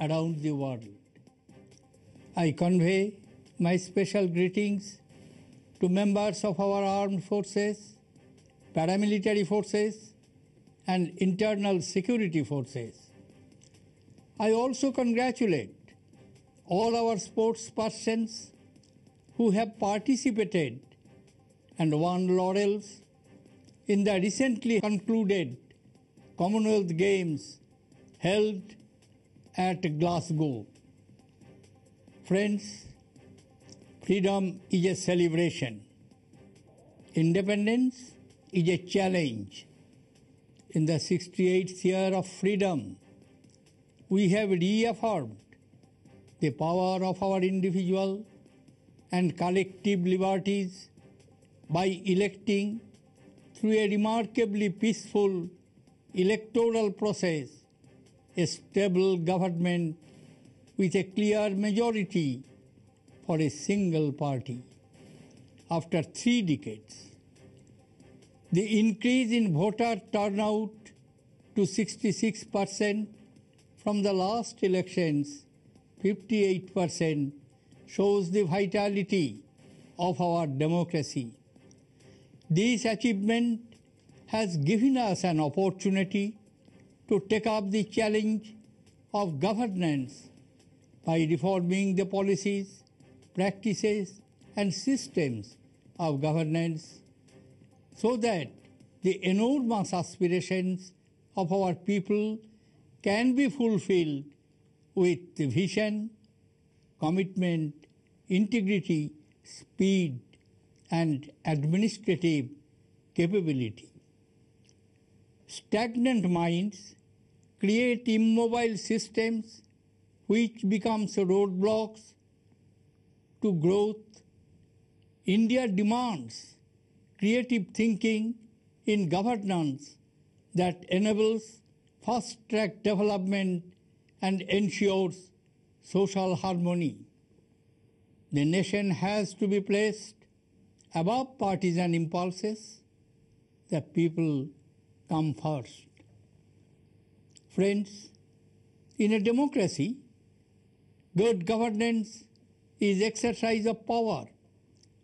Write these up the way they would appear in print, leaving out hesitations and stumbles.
around the world. I convey my special greetings to members of our armed forces, paramilitary forces, and internal security forces. I also congratulate all our sports persons who have participated and won laurels in the recently concluded Commonwealth Games held at Glasgow. Friends, freedom is a celebration. Independence is a challenge. In the 68th year of freedom, we have reaffirmed the power of our individual and collective liberties by electing through a remarkably peaceful electoral process a stable government with a clear majority for a single party. After 3 decades, the increase in voter turnout to 66% from the last elections, 58%, shows the vitality of our democracy. This achievement has given us an opportunity to take up the challenge of governance by reforming the policies, practices, and systems of governance so that the enormous aspirations of our people can be fulfilled with vision, commitment, integrity, speed, and administrative capability. Stagnant minds create immobile systems which becomes roadblocks to growth. India demands creative thinking in governance that enables fast-track development and ensures social harmony. The nation has to be placed above partisan impulses. The people come first. Friends, in a democracy, good governance is exercise of power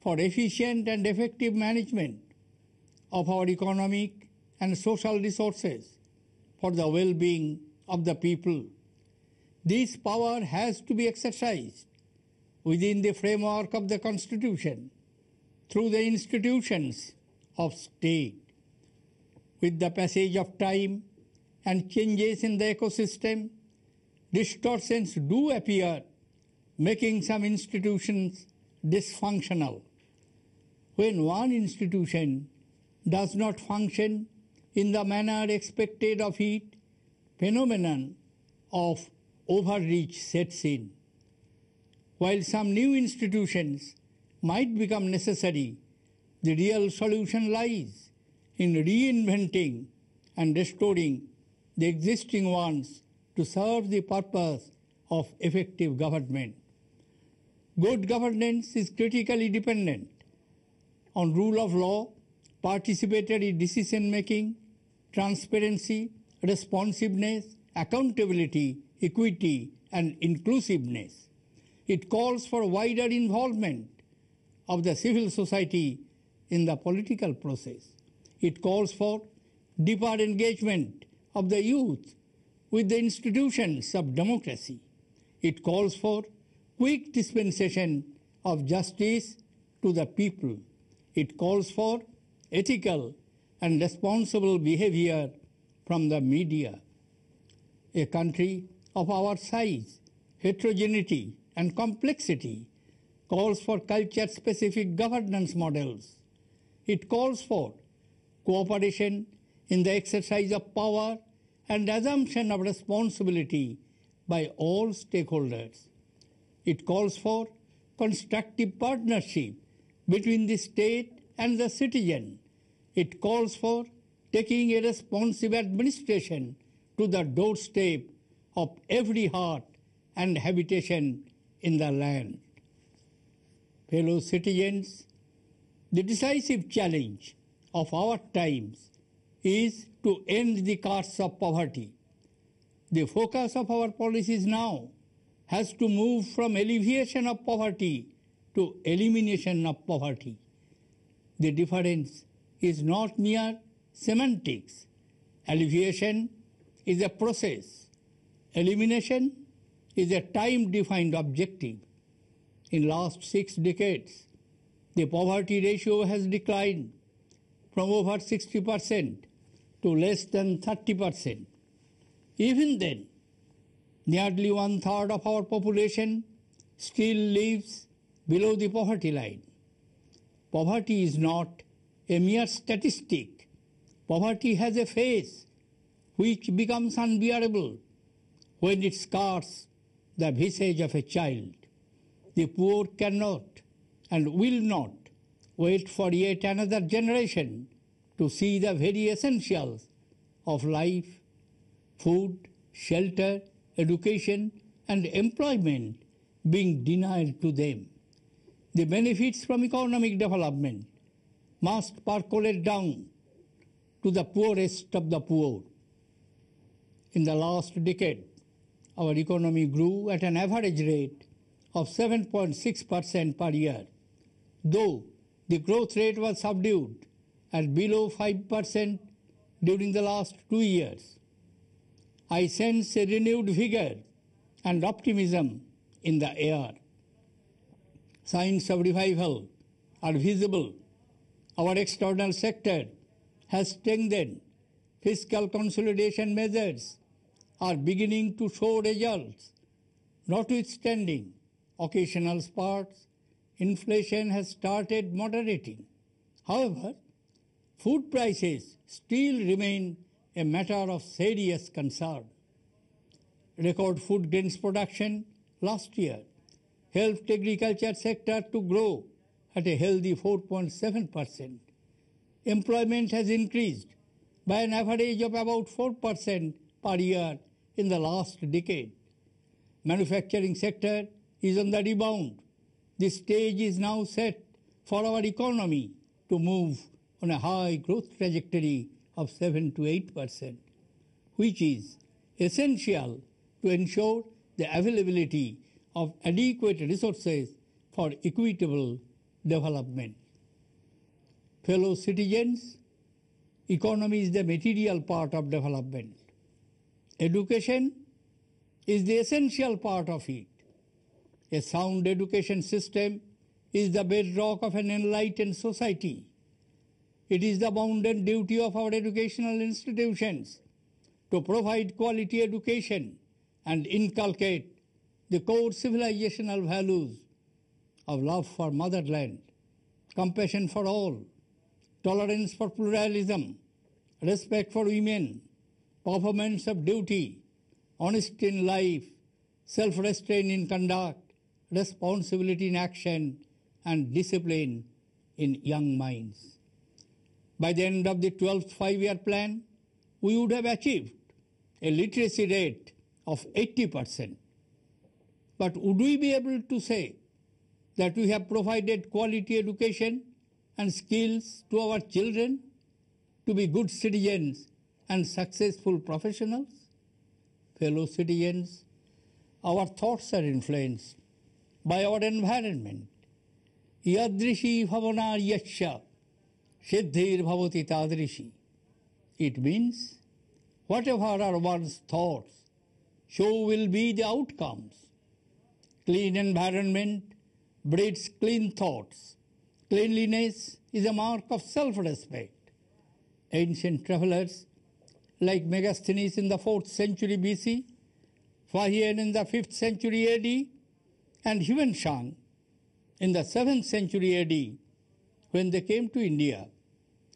for efficient and effective management of our economic and social resources for the well-being of the people. This power has to be exercised within the framework of the Constitution through the institutions of state. With the passage of time and changes in the ecosystem, distortions do appear, making some institutions dysfunctional. When one institution does not function in the manner expected of it, phenomenon of overreach sets in. While some new institutions might become necessary, the real solution lies in reinventing and restoring the existing ones to serve the purpose of effective government. Good governance is critically dependent on rule of law, participatory decision-making, transparency, responsiveness, accountability, equity, and inclusiveness. It calls for wider involvement of the civil society in the political process. It calls for deeper engagement of the youth with the institutions of democracy. It calls for quick dispensation of justice to the people. It calls for ethical and responsible behavior from the media. A country of our size, heterogeneity, and complexity calls for culture-specific governance models. It calls for cooperation in the exercise of power and assumption of responsibility by all stakeholders. It calls for constructive partnership between the state and the citizen. It calls for taking a responsive administration to the doorstep of every heart and habitation in the land. Fellow citizens, the decisive challenge of our times is to end the curse of poverty. The focus of our policies now has to move from alleviation of poverty to elimination of poverty. The difference is not mere semantics. Alleviation is a process. Elimination is a time-defined objective. In last 6 decades, the poverty ratio has declined from over 60% to less than 30%. Even then, nearly 1/3 of our population still lives below the poverty line. Poverty is not a mere statistic. Poverty has a face which becomes unbearable when it scars the visage of a child. The poor cannot and will not wait for yet another generation to see the very essentials of life, food, shelter, education, and employment being denied to them. The benefits from economic development must percolate down to the poorest of the poor. In the last decade, our economy grew at an average rate of 7.6% per year, though the growth rate was subdued at below 5% during the last 2 years. I sense a renewed vigor and optimism in the air. Signs of revival are visible. Our external sector has strengthened. Fiscal consolidation measures are beginning to show results. Notwithstanding occasional spurts, inflation has started moderating. However, food prices still remain a matter of serious concern. Record food grains production last year helped agriculture sector to grow at a healthy 4.7%. Employment has increased by an average of about 4% per year in the last decade. Manufacturing sector is on the rebound. The stage is now set for our economy to move on a high growth trajectory of 7 to 8%, which is essential to ensure the availability of adequate resources for equitable development. Fellow citizens, economy is the material part of development. Education is the essential part of it. A sound education system is the bedrock of an enlightened society. It is the bounden duty of our educational institutions to provide quality education and inculcate the core civilizational values of love for motherland, compassion for all, tolerance for pluralism, respect for women, performance of duty, honesty in life, self-restraint in conduct, responsibility in action, and discipline in young minds. By the end of the 12th five-year plan, we would have achieved a literacy rate of 80%. But would we be able to say that we have provided quality education and skills to our children to be good citizens and successful professionals? Fellow citizens, our thoughts are influenced by our environment. Yadrishi bhavanar yaksha siddhir bhavati tadrishi. It means whatever are one's thoughts, so will be the outcomes. Clean environment breeds clean thoughts. Cleanliness is a mark of self-respect. Ancient travelers like Megasthenes in the 4th century BC, Fahian in the 5th century AD, and Huanshan in the 7th century AD, when they came to India,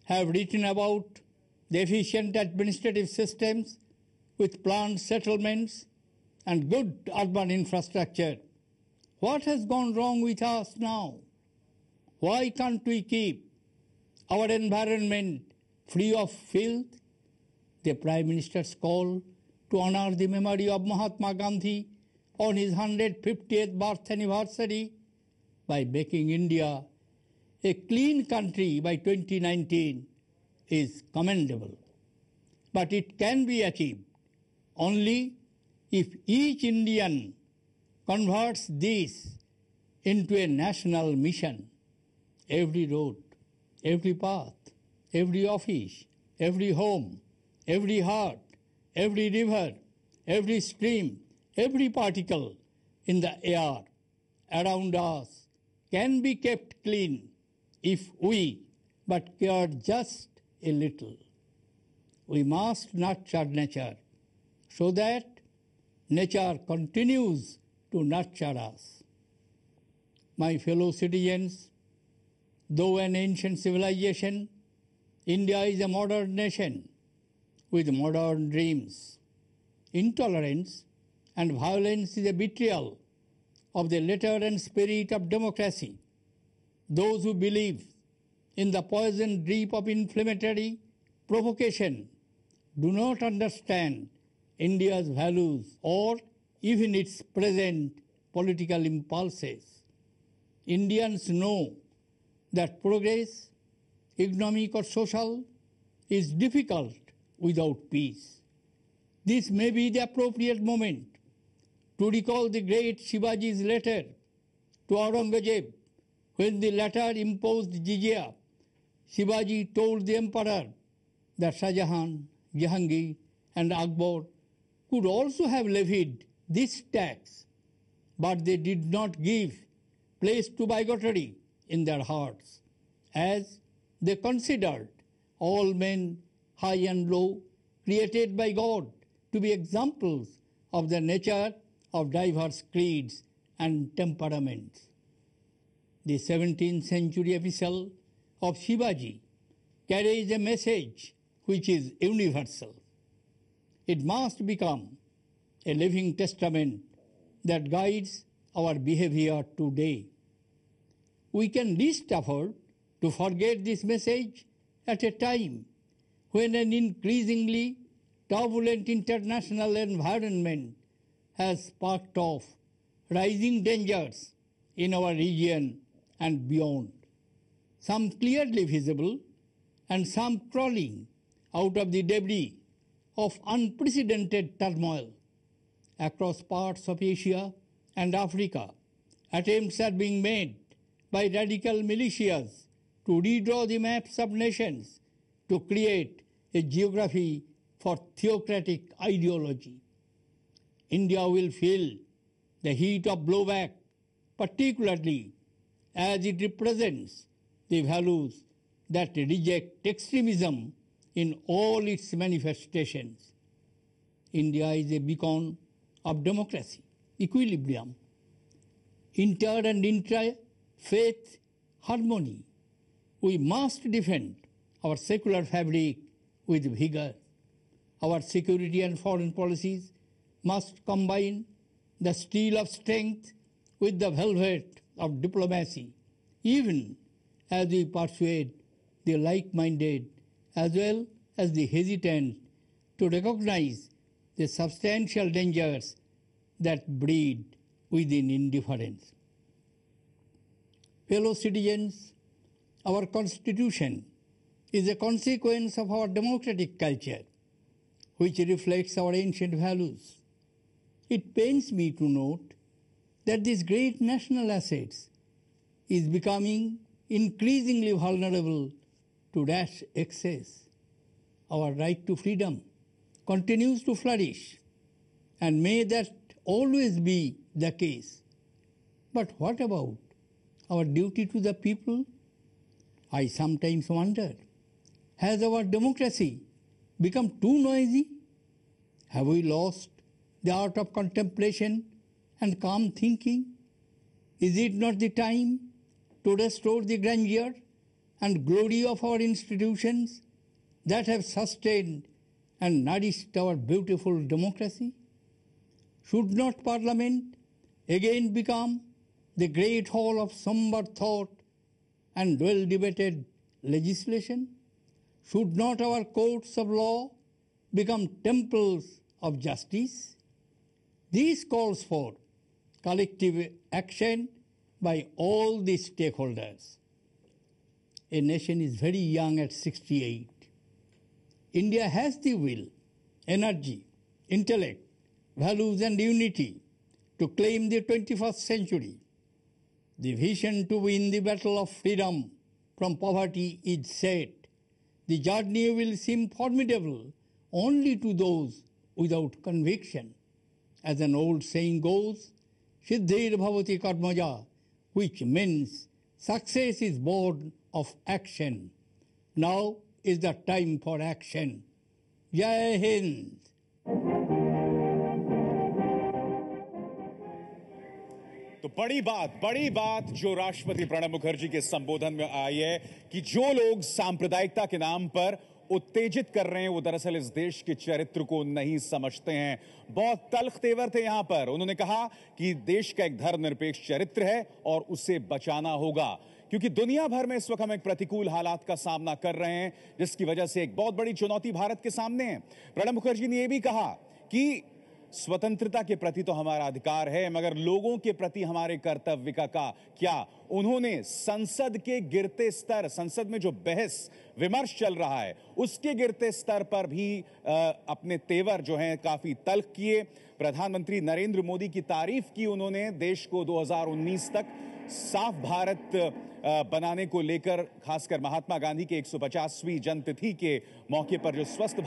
have written about the efficient administrative systems with planned settlements and good urban infrastructure. What has gone wrong with us now? Why can't we keep our environment free of filth? The Prime Minister's call to honor the memory of Mahatma Gandhi on his 150th birth anniversary by making India a clean country by 2019 is commendable. But it can be achieved only If each Indian converts this into a national mission, every road, every path, every office, every home, every heart, every river, every stream, every particle in the air around us can be kept clean if we but care just a little. We must nurture nature so that nature continues to nurture us. My fellow citizens, though an ancient civilization, India is a modern nation with modern dreams. Intolerance and violence is a betrayal of the letter and spirit of democracy. Those who believe in the poison drip of inflammatory provocation do not understand India's values or even its present political impulses. Indians know that progress, economic or social, is difficult without peace. This may be the appropriate moment to recall the great Shivaji's letter to Aurangzeb. When the latter imposed jizya, Shivaji told the emperor that Shah Jahan, Jahangir and Akbar could also have levied this tax, but they did not give place to bigotry in their hearts, as they considered all men, high and low, created by God to be examples of the nature of diverse creeds and temperaments. The 17th century epistle of Shivaji carries a message which is universal. It must become a living testament that guides our behavior today. We can least afford to forget this message at a time when an increasingly turbulent international environment has sparked off rising dangers in our region and beyond, some clearly visible and some crawling out of the debris of unprecedented turmoil. Across parts of Asia and Africa, attempts are being made by radical militias to redraw the maps of nations to create a geography for theocratic ideology. India will feel the heat of blowback, particularly as it represents the values that reject extremism in all its manifestations. India is a beacon of democracy, equilibrium, inter and intra-faith harmony. We must defend our secular fabric with vigor. Our security and foreign policies must combine the steel of strength with the velvet of diplomacy, even as we persuade the like-minded as well as the hesitant to recognize the substantial dangers that breed within indifference. Fellow citizens, our Constitution is a consequence of our democratic culture, which reflects our ancient values. It pains me to note that this great national asset is becoming increasingly vulnerable to rash excess. Our right to freedom continues to flourish, and may that always be the case. But what about our duty to the people? I sometimes wonder, has our democracy become too noisy? Have we lost the art of contemplation and calm thinking? Is it not the time to restore the grandeur and glory of our institutions that have sustained and nourished our beautiful democracy? Should not Parliament again become the great hall of somber thought and well-debated legislation? Should not our courts of law become temples of justice? This calls for collective action by all the stakeholders. A nation is very young at 68. India has the will, energy, intellect, values and unity to claim the 21st century. The vision to win the battle of freedom from poverty is set. The journey will seem formidable only to those without conviction. As an old saying goes, Siddhir Bhavati Karmaja, which means success is born of action. Now is the time for action. Jai Hind. तो बड़ी बात जो राष्ट्रपति प्रणब मुखर्जी के संबोधन में आई है कि जो लोग सांप्रदायिकता के नाम पर उत्तेजित कर रहे हैं वो दरअसल इस देश के चरित्र को नहीं समझते हैं। बहुत तल्ख तेवर थे यहां पर। उन्होंने कहा कि देश का एक धर्मनिरपेक्ष चरित्र है और उसे बचाना होगा, क्योंकि दुनिया भर में इस वक्त हम एक प्रतिकूल हालात का सामना कर रहे हैं, जिसकी वजह से एक बहुत बड़ी चुनौती भारत के सामने है। प्रणब मुखर्जी ने यह भी कहा कि स्वतंत्रता के प्रति तो हमारा अधिकार है, मगर लोगों के प्रति हमारे कर्तव्य का क्या। उन्होंने संसद के गिरते स्तर, संसद में जो बहस विमर्श चल रहा है उसके गिरते स्तर पर भी अपने तेवर जो हैं काफी तल्ख किए। प्रधानमंत्री नरेंद्र मोदी की तारीफ की उन्होंने। देश को 2019 तक साफ भारत बनाने को लेकर, खासकर महात्मा गांधी के 150वीं जन्मतिथि के मौके पर जो स्वच्छ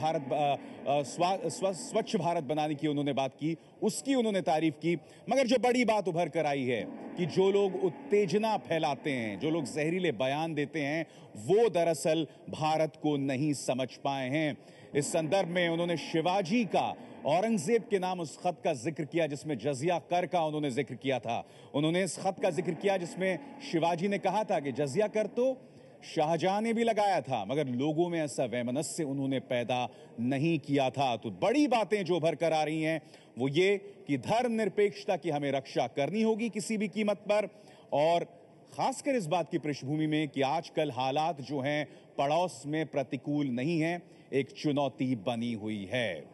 भारत बनाने की उन्होंने बात की, उसकी उन्होंने तारीफ की। मगर जो बड़ी बात उभर कर आई है कि जो लोग उत्तेजना फैलाते हैं, जो लोग जहरीले बयान देते हैं, वो दरअसल भारत को नहीं समझ पाए हैं। इस संदर्भ में उन्होंने शिवाजी का, औरंगजेब के नाम उस खत का जिक्र किया जिसमें जजिया कर का उन्होंने जिक्र किया था। उन्होंने इस खत का जिक्र किया जिसमें शिवाजी ने कहा था कि जजिया कर तो शाहजहां ने भी लगाया था, मगर लोगों में ऐसा वैमनस्य उन्होंने पैदा नहीं किया था। तो बड़ी बातें जो उभर कर आ रही हैं वो ये कि धर्मनिरपेक्षता की हमें रक्षा करनी होगी किसी भी कीमत पर, और खासकर इस बात की पृष्ठभूमि में कि आजकल हालात जो हैं पड़ोस में प्रतिकूल नहीं हैं, एक चुनौती बनी हुई है।